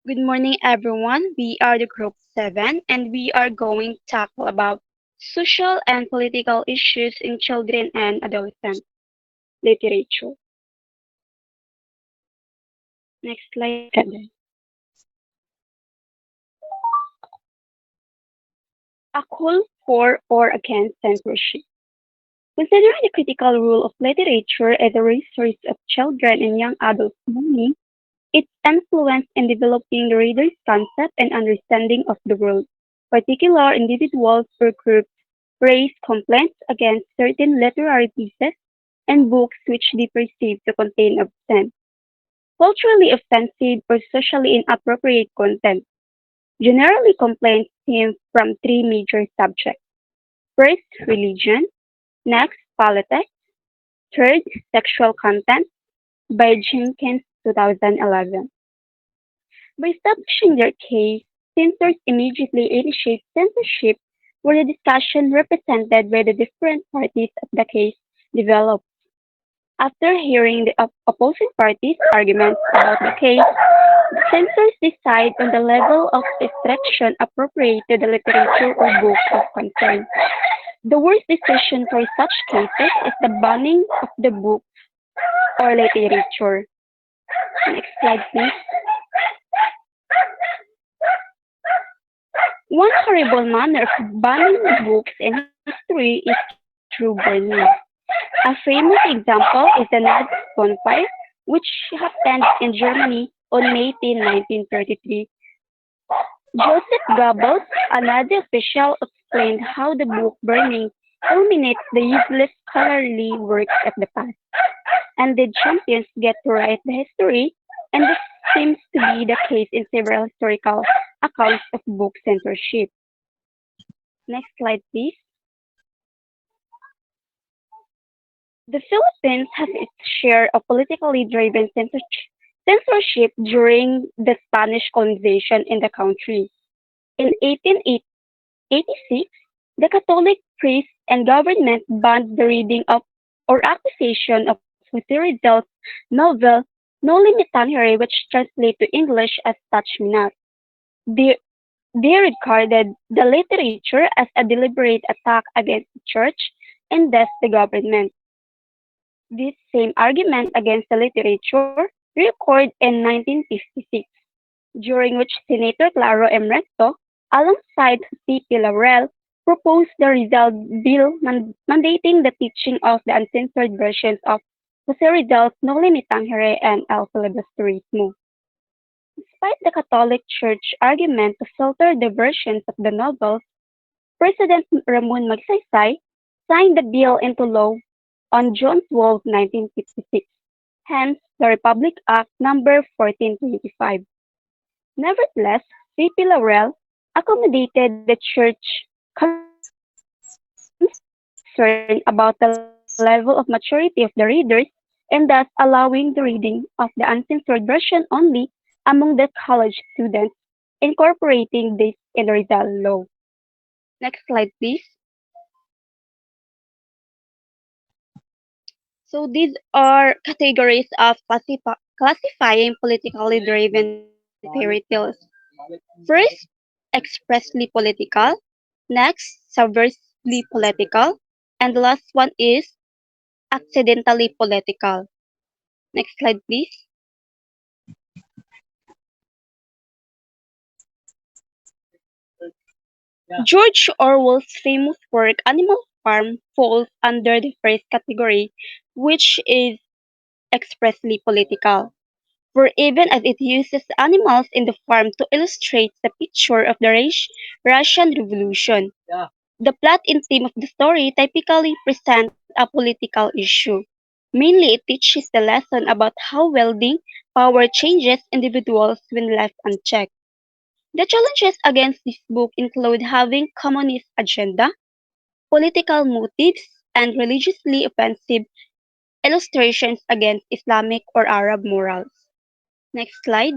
Good morning, everyone. We are the Group 7, and we are going to tackle about social and political issues in children and adolescent literature. Next slide, 7. A call for or against censorship. Considering the critical role of literature as a resource of children and young adults' learning, its influence in developing the reader's concept and understanding of the world. Particular individuals or groups raise complaints against certain literary pieces and books which they perceive to contain obscene, culturally offensive, or socially inappropriate content. Generally, complaints stem from three major subjects. First, religion. Next, politics. Third, sexual content by Jenkins 2011. By establishing their case, censors immediately initiate censorship where the discussion represented by the different parties of the case develops. After hearing the opposing parties' arguments about the case, the censors decide on the level of restriction appropriate to the literature or book of concern. The worst decision for such cases is the banning of the book or literature. Next slide, please. One horrible manner of banning books in history is through burning. A famous example is the Nazi bonfire, which happened in Germany on May 10, 1933. Joseph Goebbels, a Nazi official, explained how the book burning eliminates the useless scholarly works of the past, and the champions get to write the history, and this seems to be the case in several historical accounts of book censorship. Next slide, please. The Philippines has its share of politically driven censorship during the Spanish colonization in the country. In 1886, the Catholic priests and government banned the reading of or acquisition of Jose Rizal's novel Noli Me Tangere, which translates to English as Touch Me Not. They, they regarded the literature as a deliberate attack against the church and thus the government. This same argument against the literature recorded in 1956, during which Senator Claro M. Recto, alongside C.P. Laurel, proposed the Rizal Bill mandating the teaching of the uncensored versions of Jose Rizal's Noli Me Tangere and El Filibusterismo. Despite the Catholic Church argument to filter the versions of the novels, President Ramon Magsaysay signed the bill into law on June 12, 1956, hence the Republic Act Number 1425. Nevertheless, C.P. Laurel accommodated the Church concern about the level of maturity of the readers and thus allowing the reading of the uncensored version only among the college students, incorporating this in the Rizal law. Next slide, please. So these are categories of classifying politically driven fairy tales. First, expressly political. Next, subversively political. And the last one is accidentally political. Next slide, please. George Orwell's famous work Animal Farm falls under the first category, which is expressly political. For even as it uses animals in the farm to illustrate the picture of the Russian Revolution, the plot and theme of the story typically present a political issue. Mainly, it teaches the lesson about how wealthy power changes individuals when left unchecked. The challenges against this book include having communist agenda, political motives, and religiously offensive illustrations against Islamic or Arab morals. Next slide.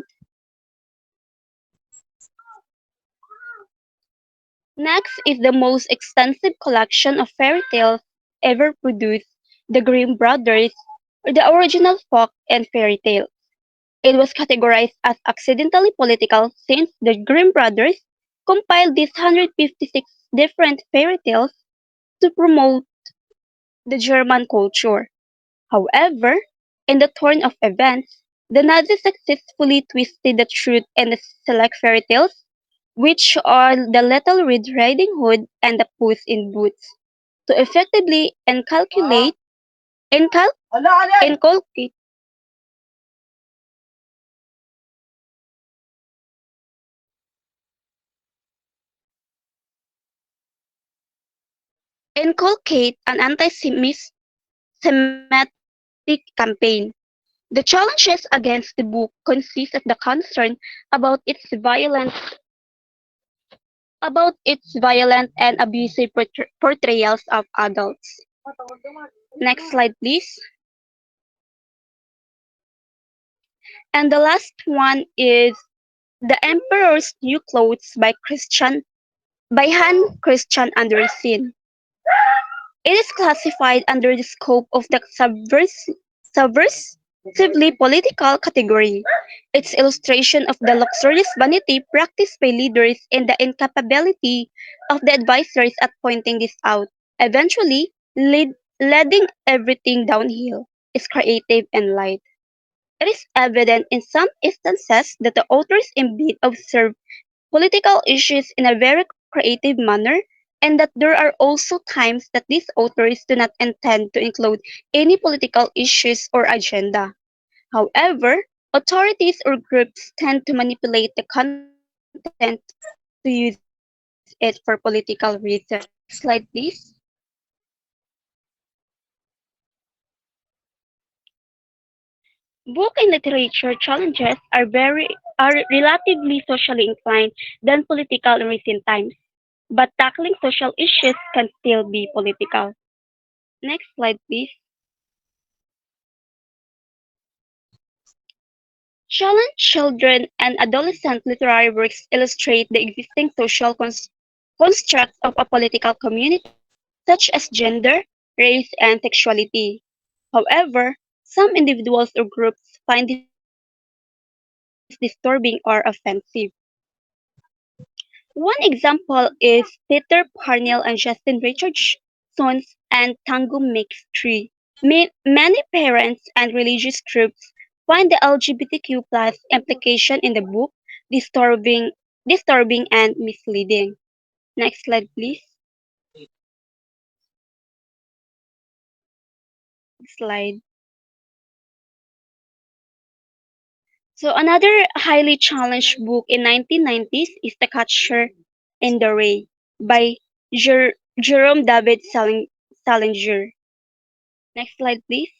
Next is the most extensive collection of fairy tales ever produced, the Grimm Brothers, or the original folk and fairy tales. It was categorized as accidentally political since the Grimm brothers compiled these 156 different fairy tales to promote the German culture. However, in the turn of events, the Nazis successfully twisted the truth in the select fairy tales, which are the Little Red Riding Hood and the Puss in Boots, to effectively inculcate, inculcate an anti-Semitic campaign. The challenges against the book consist of the concern about its violent and abusive portrayals of adults. Next slide, please. And the last one is The Emperor's New Clothes by Hans Christian Andersen. It is classified under the scope of the subversively political category. Its illustration of the luxurious vanity practiced by leaders and the incapability of the advisors at pointing this out, eventually leading everything downhill, is creative and light. It is evident in some instances that the authors indeed observe political issues in a very creative manner, and that there are also times that these authors do not intend to include any political issues or agenda. However, authorities or groups tend to manipulate the content to use it for political reasons. Next slide, please. Book and literature challenges are relatively socially inclined than political in recent times, but tackling social issues can still be political. Next slide, please. Challenge children and adolescent literary works illustrate the existing social constructs of a political community, such as gender, race, and sexuality. However, some individuals or groups find this disturbing or offensive. One example is Peter Parnell and Justin Richardson's and Tango Mix 3. Many parents and religious groups find the LGBTQ plus implication in the book disturbing, disturbing and misleading. Next slide, please. Slide. So another highly challenged book in 1990s is The Catcher in the Rye by Jerome David Salinger. Next slide, please.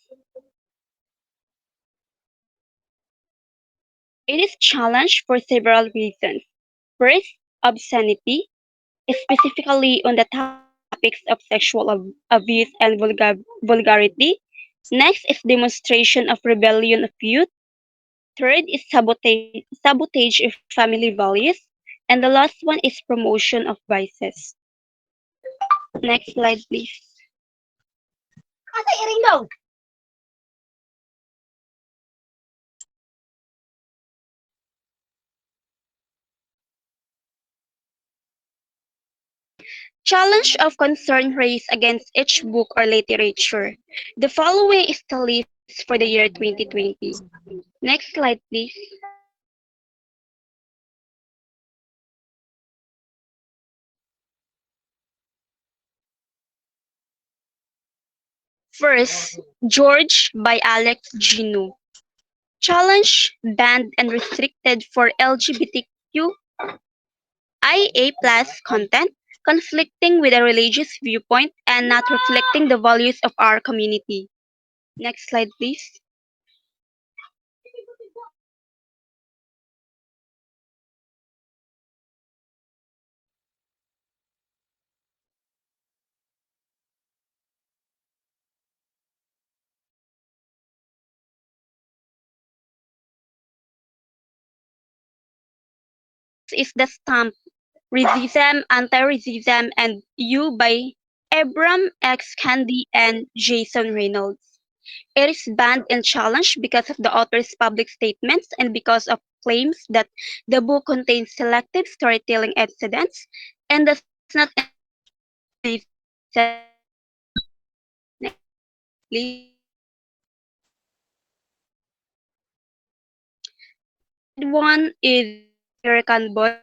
It is challenged for several reasons. First, obscenity, specifically on the topics of sexual abuse and vulgarity. Next is demonstration of rebellion of youth. Third is sabotage of family values. And the last one is promotion of vices. Next slide, please. Challenge of concern raised against each book or literature. The following is the list for the year 2020. Next slide, please. First, George by Alex Ginu. Challenge banned and restricted for LGBTQIA plus content, conflicting with a religious viewpoint and not reflecting the values of our community. Next slide, please. Next is The Stamp, Racism, Anti-Racism, and You by Abram X. Candy and Jason Reynolds. It is banned and challenged because of the author's public statements and because of claims that the book contains selective storytelling incidents and does not encourage explicit sexual content. Next slide, please. The third one is American Boy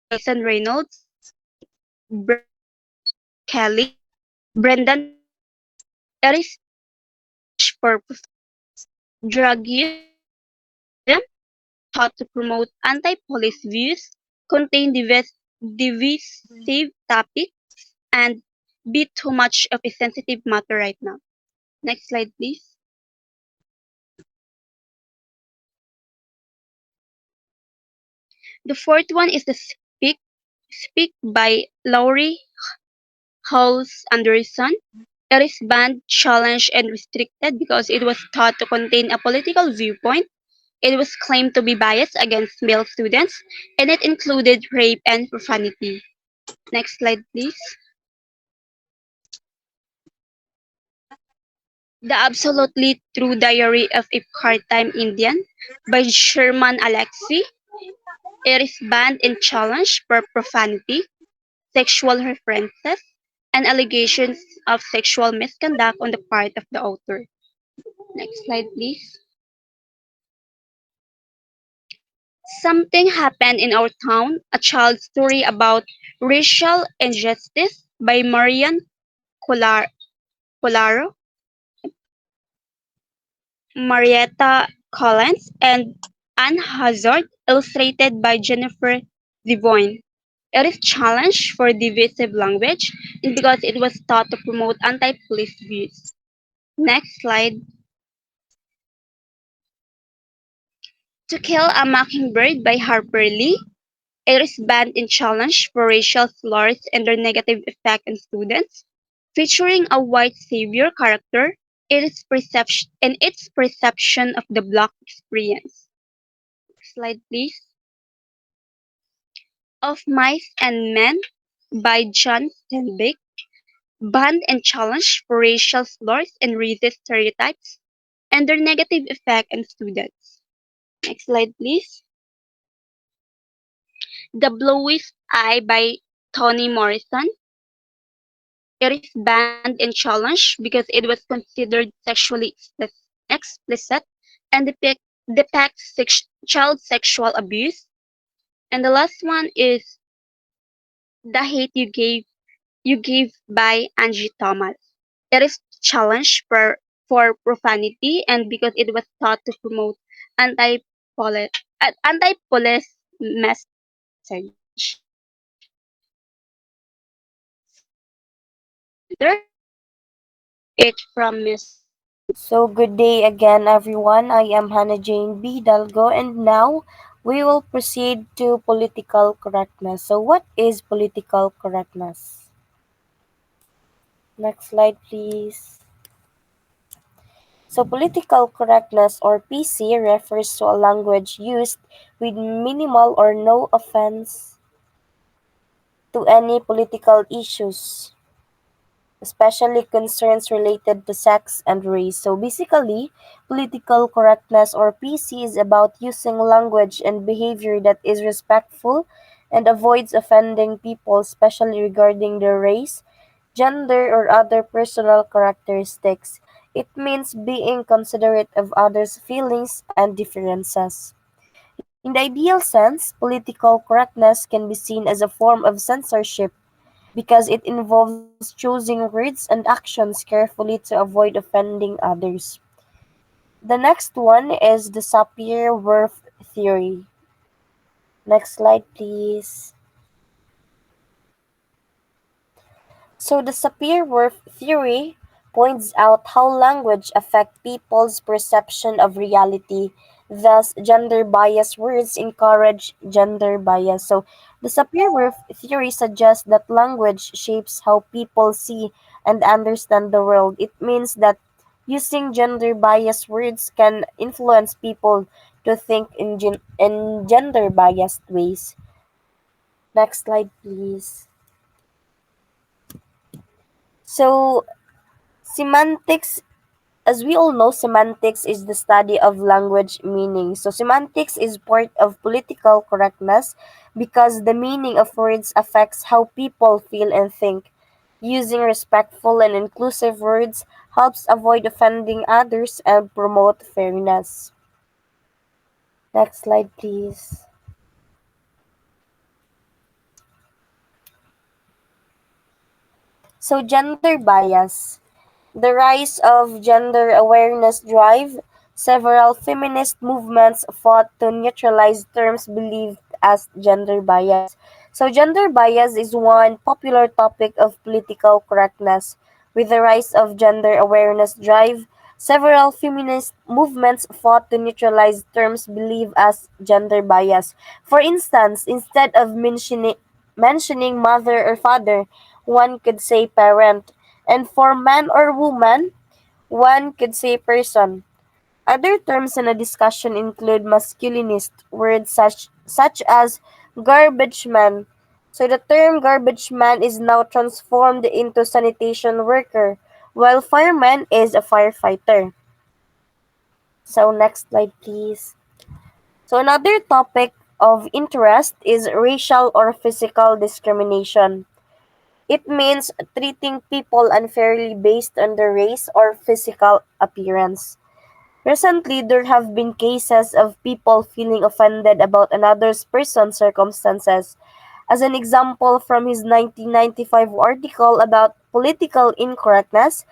by Jason Reynolds and Kelly, Brendan Kelly. It is challenged for drug use, activism, taught to promote anti-police views, contain divisive topics, and be too much of a sensitive matter right now. Next slide, please. The fourth one is the Speak by Laurie Halse Anderson. It is banned, challenged, and restricted because it was thought to contain a political viewpoint. It was claimed to be biased against male students, and it included rape and profanity. Next slide, please. The Absolutely True Diary of a Part-Time Indian by Sherman Alexie. It is banned and challenged for profanity, sexual references, and allegations of sexual misconduct on the part of the author. Next slide, please. Something Happened in Our Town, a child's story about racial injustice by Marian Colaro, Marietta Collins, and Anne Hazard, illustrated by Jennifer Devoyne. It is challenged for divisive language and because it was thought to promote anti-police views. Next slide. To Kill a Mockingbird by Harper Lee. It is banned and challenged for racial slurs and their negative effect on students. Featuring a white savior character, its perception of the black experience. Slide please. Of Mice and Men by John Steinbeck. Banned and challenged for racial slurs and racist stereotypes and their negative effect on students. Next slide please. The Bluest Eye by Toni Morrison. It is banned and challenged because it was considered sexually explicit and depicts child sexual abuse. And the last one is The Hate You Gave by Angie Thomas. It is challenged for profanity and because it was thought to promote anti-police anti-police message. There's it from Miss. So, good day again, everyone. I am Hannah Jane B. Dalgo, and now we will proceed to political correctness. So, what is political correctness? Next slide, please. So, political correctness or PC refers to a language used with minimal or no offense to any political issues, especially concerns related to sex and race. So basically, political correctness or PC is about using language and behavior that is respectful and avoids offending people, especially regarding their race, gender, or other personal characteristics. It means being considerate of others' feelings and differences. In the ideal sense, political correctness can be seen as a form of censorship because it involves choosing words and actions carefully to avoid offending others. The next one is the Sapir-Whorf theory. Next slide, please. So the Sapir-Whorf theory points out how language affects people's perception of reality. Thus, gender-biased words encourage gender bias. So the Sapir-Whorf theory suggests that language shapes how people see and understand the world. It means that using gender-biased words can influence people to think in gender-biased ways. Next slide, please. So, semantics As we all know, semantics is the study of language meaning. So, semantics is part of political correctness because the meaning of words affects how people feel and think. Using respectful and inclusive words helps avoid offending others and promote fairness. Next slide, please. So, gender bias. The rise of gender awareness drive, several feminist movements fought to neutralize terms believed as gender bias. So gender bias is one popular topic of political correctness. With the rise of gender awareness drive, several feminist movements fought to neutralize terms believed as gender bias. For instance, instead of mentioning mother or father, one could say parent, and for man or woman, one could say person. Other terms in a discussion include masculinist words such as garbage man. So the term garbage man is now transformed into sanitation worker, while fireman is a firefighter. So next slide please. So another topic of interest is racial or physical discrimination. It means treating people unfairly based on their race or physical appearance. Recently, there have been cases of people feeling offended about another person's circumstances. As an example from his 1995 article about political incorrectness,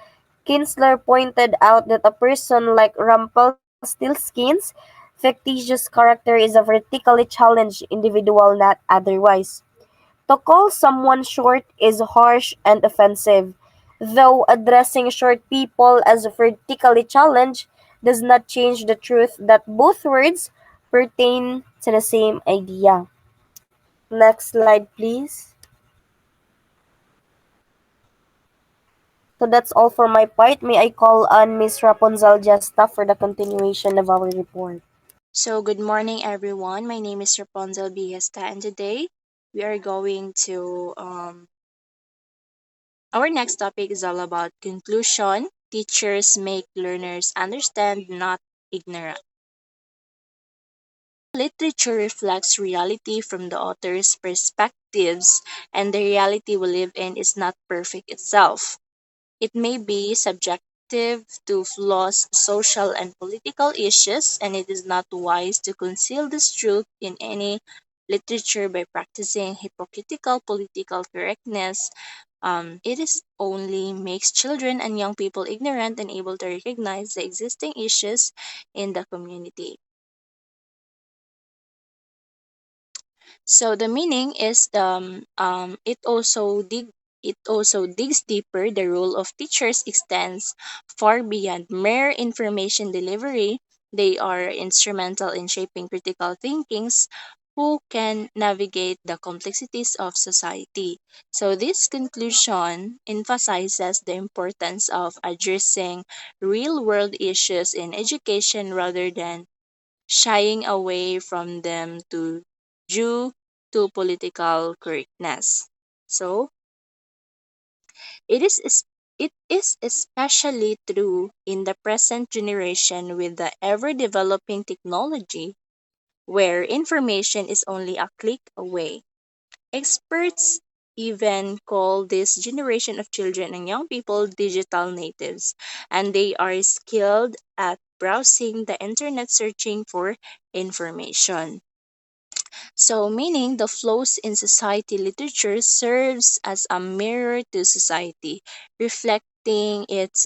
Kinsler pointed out that a person like Rumpelstiltskin's fictitious character is a vertically challenged individual, not otherwise. To call someone short is harsh and offensive, though addressing short people as vertically challenged does not change the truth that both words pertain to the same idea. Next slide, please. So that's all for my part. May I call on Miss Rapunzel Jesta for the continuation of our report? So, good morning, everyone. My name is Rapunzel Biesta, and today we are going to our next topic is all about conclusion. Teachers make learners understand, not ignorant. Literature reflects reality from the author's perspectives, and the reality we live in is not perfect itself. It may be subjective to flaws, social and political issues, and it is not wise to conceal this truth in any literature by practicing hypocritical political correctness. It is only makes children and young people ignorant and able to recognize the existing issues in the community. So the meaning is it also digs deeper. The role of teachers extends far beyond mere information delivery. They are instrumental in shaping critical thinkings who can navigate the complexities of society. So this conclusion emphasizes the importance of addressing real world issues in education rather than shying away from them due to political correctness. So it is especially true in the present generation with the ever developing technology where information is only a click away. Experts even call this generation of children and young people digital natives, and they are skilled at browsing the internet searching for information. So, meaning the flows in society literature serves as a mirror to society, reflecting its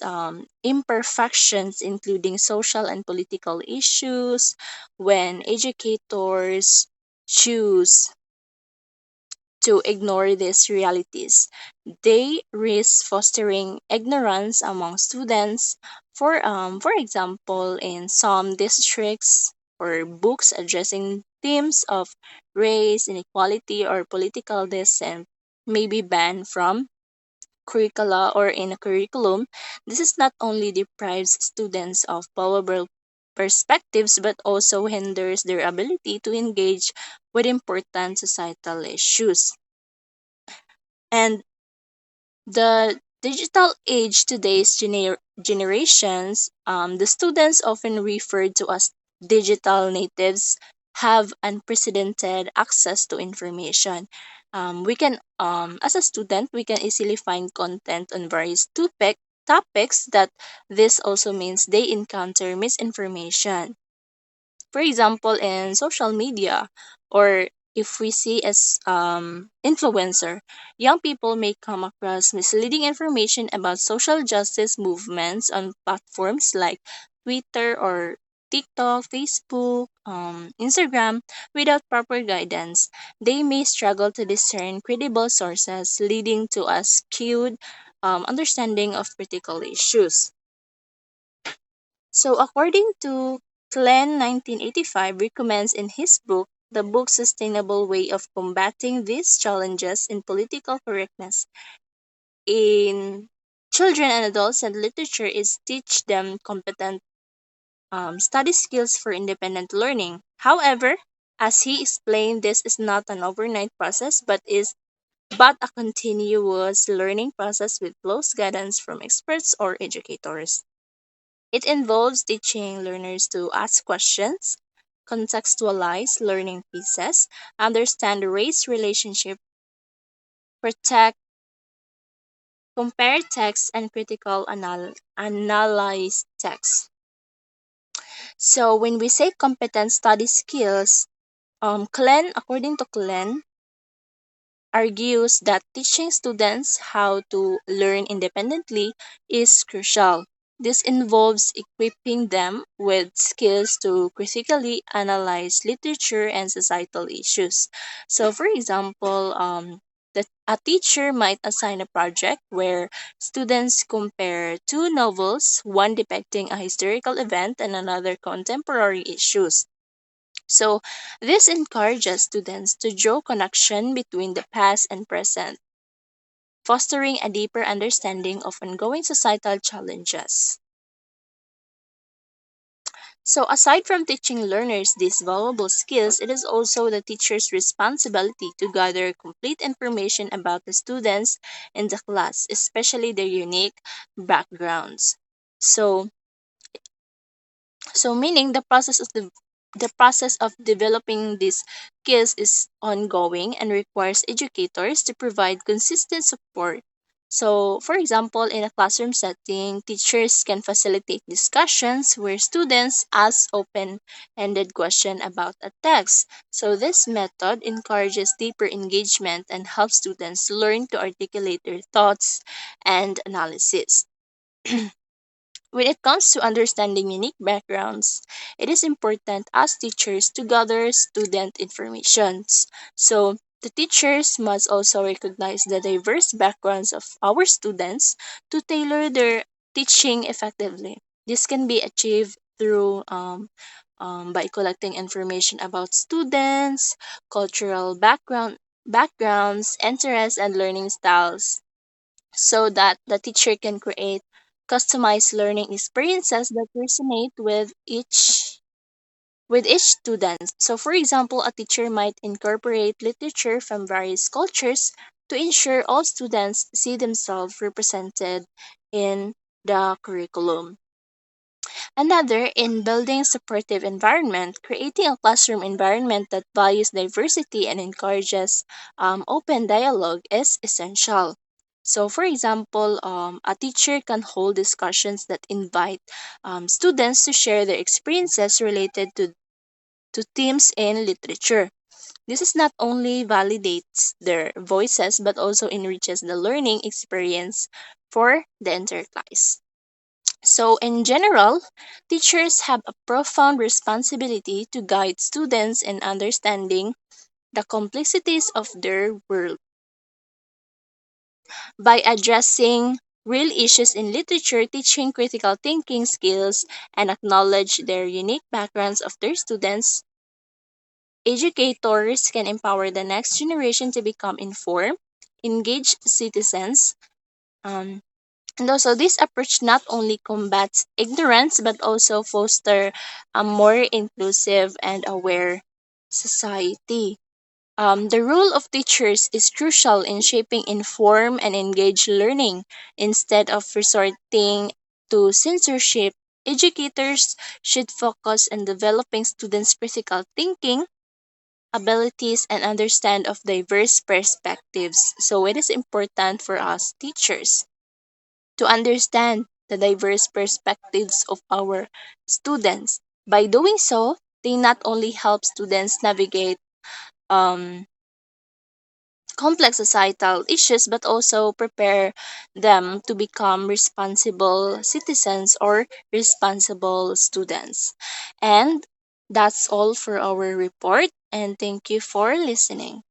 imperfections, including social and political issues. When educators choose to ignore these realities, they risk fostering ignorance among students. For example, in some districts or books addressing themes of race, inequality, or political dissent may be banned from curricula or in a curriculum. This is not only deprives students of valuable perspectives but also hinders their ability to engage with important societal issues. And the digital age today's generations, the students often referred to as digital natives have unprecedented access to information. We can, as a student, we can easily find content on various topics that this also means they encounter misinformation. For example, in social media, or if we see as influencer, young people may come across misleading information about social justice movements on platforms like Twitter or TikTok, Facebook, Instagram without proper guidance. They may struggle to discern credible sources, leading to a skewed understanding of critical issues. So, according to Glenn 1985 recommends in his book, The Book Sustainable Way of Combating These Challenges in Political Correctness in Children and Adults and Literature is teach them competent study skills for independent learning. However, as he explained, this is not an overnight process but a continuous learning process with close guidance from experts or educators. It involves teaching learners to ask questions, contextualize learning pieces, understand race relationship, protect, compare text, and analyze text. So when we say competent study skills, according to Glenn, argues that teaching students how to learn independently is crucial. This involves equipping them with skills to critically analyze literature and societal issues. So, for example, a teacher might assign a project where students compare two novels, one depicting a historical event and another contemporary issues. So, this encourages students to draw connection between the past and present, fostering a deeper understanding of ongoing societal challenges. So, aside from teaching learners these valuable skills, it is also the teacher's responsibility to gather complete information about the students in the class, especially their unique backgrounds. So, meaning the process of developing these skills is ongoing and requires educators to provide consistent support. So, for example, in a classroom setting, teachers can facilitate discussions where students ask open-ended questions about a text. So, this method encourages deeper engagement and helps students learn to articulate their thoughts and analysis. When it comes to understanding unique backgrounds, it is important as teachers to gather student informations. So, the teachers must also recognize the diverse backgrounds of our students to tailor their teaching effectively. This can be achieved through by collecting information about students, backgrounds, interests, and learning styles so that the teacher can create customized learning experiences that resonate with each student. So for example, a teacher might incorporate literature from various cultures to ensure all students see themselves represented in the curriculum. Another, in building supportive environment, creating a classroom environment that values diversity and encourages open dialogue is essential. So, for example, a teacher can hold discussions that invite students to share their experiences related to themes in literature. This is not only validates their voices but also enriches the learning experience for the entire class. So, in general, teachers have a profound responsibility to guide students in understanding the complexities of their world. By addressing real issues in literature, teaching critical thinking skills, and acknowledge their unique backgrounds of their students, educators can empower the next generation to become informed, engaged citizens. Um, And also, this approach not only combats ignorance but also foster a more inclusive and aware society. The role of teachers is crucial in shaping informed and engaged learning. Instead of resorting to censorship, educators should focus on developing students' critical thinking abilities and understand of diverse perspectives. So it is important for us teachers to understand the diverse perspectives of our students. By doing so, they not only help students navigate um, complex societal issues but also prepare them to become responsible citizens or responsible students. And that's all for our report, and thank you for listening.